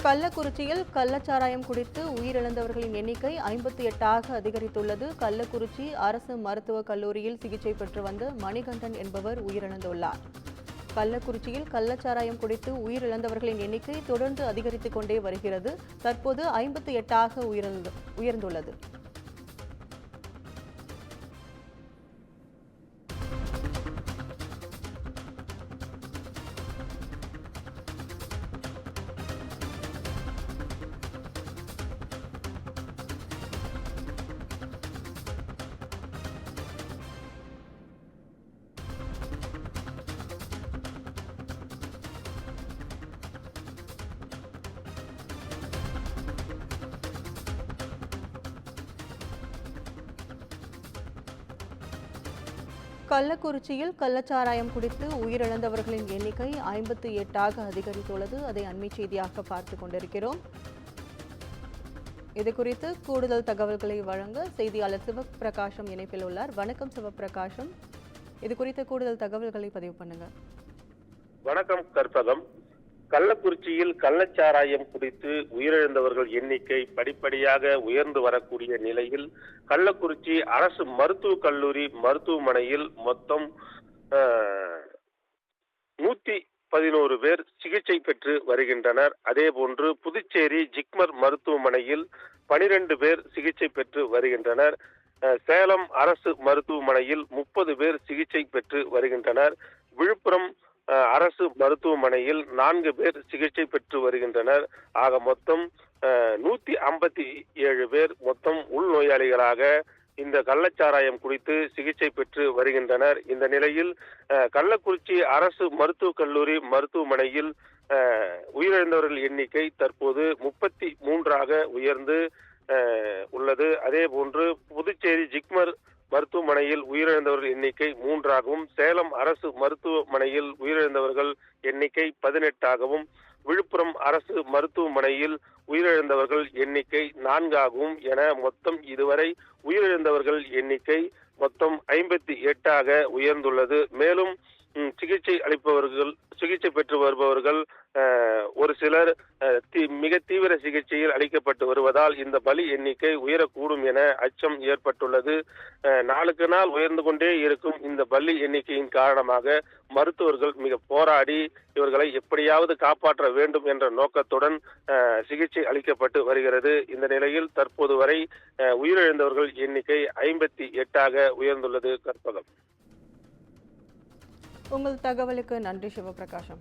கள்ளக்குறிச்சியில் கள்ளச்சாராயம் குடித்து உயிரிழந்தவர்களின் எண்ணிக்கை 58ஆக அதிகரித்துள்ளது. கள்ளக்குறிச்சி அரசு மருத்துவக் கல்லூரியில் சிகிச்சை பெற்று வந்த மணிகண்டன் என்பவர் உயிரிழந்துள்ளார். கள்ளக்குறிச்சியில் கள்ளச்சாராயம் குடித்து உயிரிழந்தவர்களின் எண்ணிக்கை தொடர்ந்து அதிகரித்துக் கொண்டே வருகிறது. தற்போது 58ஆக உயர்ந்துள்ளது. கள்ளக்குறிச்சியில் கள்ளச்சாராயம் குடித்து உயிரிழந்தவர்களின் எண்ணிக்கை 58ஆக அதிகரித்துள்ளது. அதை அண்மை செய்தியாக பார்த்துக் கொண்டிருக்கிறோம். இதுகுறித்து கூடுதல் தகவல்களை வழங்க செய்தியாளர் சிவபிரகாசம் இணைப்பில் உள்ளார். வணக்கம் சிவபிரகாசம், இதுகுறித்த கூடுதல் தகவல்களை பதிவு பண்ணுங்க. வணக்கம் கற்பகம். கள்ளக்குறிச்சியில் கள்ளச்சாராயம் குடித்து உயிரிழந்தவர்கள் எண்ணிக்கை படிப்படியாக உயர்ந்து வரக்கூடிய நிலையில் கள்ளக்குறிச்சி அரசு மருத்துவக் கல்லூரி மருத்துவமனையில் மொத்தம் 111 பேர் சிகிச்சை பெற்று வருகின்றனர். அதேபோன்று புதுச்சேரி ஜிப்மர் மருத்துவமனையில் 12 பேர் சிகிச்சை பெற்று வருகின்றனர். சேலம் அரசு மருத்துவமனையில் 30 பேர் சிகிச்சை பெற்று வருகின்றனர். விழுப்புரம் அரசு மருத்துவமனையில் 4 பேர் சிகிச்சை பெற்று வருகின்றனர். ஆக மொத்தம் 157 பேர் மொத்தம் உள்நோயாளிகளாக இந்த கள்ளச்சாராயம் குறித்து சிகிச்சை பெற்று வருகின்றனர். இந்த நிலையில் கள்ளக்குறிச்சி அரசு மருத்துவக் கல்லூரி மருத்துவமனையில் உயிரிழந்தவர்கள் எண்ணிக்கை தற்போது 33ஆக உயர்ந்து உள்ளது. அதே போன்று புதுச்சேரி ஜிப்மர் மருத்துவமனையில் உயிரிழந்தவர்கள் எண்ணிக்கை 3ஆகவும், சேலம் அரசு மருத்துவமனையில் உயிரிழந்தவர்கள் எண்ணிக்கை 18ஆகவும், விழுப்புரம் அரசு மருத்துவமனையில் உயிரிழந்தவர்கள் எண்ணிக்கை 4ஆகவும் என மொத்தம் இதுவரை உயிரிழந்தவர்கள் எண்ணிக்கை மொத்தம் 58ஆக உயர்ந்துள்ளது. மேலும் சிகிச்சை பெற்று வருபவர்கள் ஒரு சிலர் மிக தீவிர சிகிச்சையில் அளிக்கப்பட்டு வருவதால் இந்த பலி எண்ணிக்கை உயரக்கூடும் என அச்சம் ஏற்பட்டுள்ளது. நாளுக்கு நாள் உயர்ந்து கொண்டே இருக்கும் இந்த பலி எண்ணிக்கையின் காரணமாக மருத்துவர்கள் மிக போராடி இவர்களை எப்படியாவது காப்பாற்ற வேண்டும் என்ற நோக்கத்துடன் சிகிச்சை அளிக்கப்பட்டு வருகிறது. இந்த நிலையில் தற்போது வரை உயிரிழந்தவர்கள் எண்ணிக்கை 58ஆக உயர்ந்துள்ளது. கற்பகம். உங்கள் தகவலுக்கு நன்றி சிவபிரகாசம்.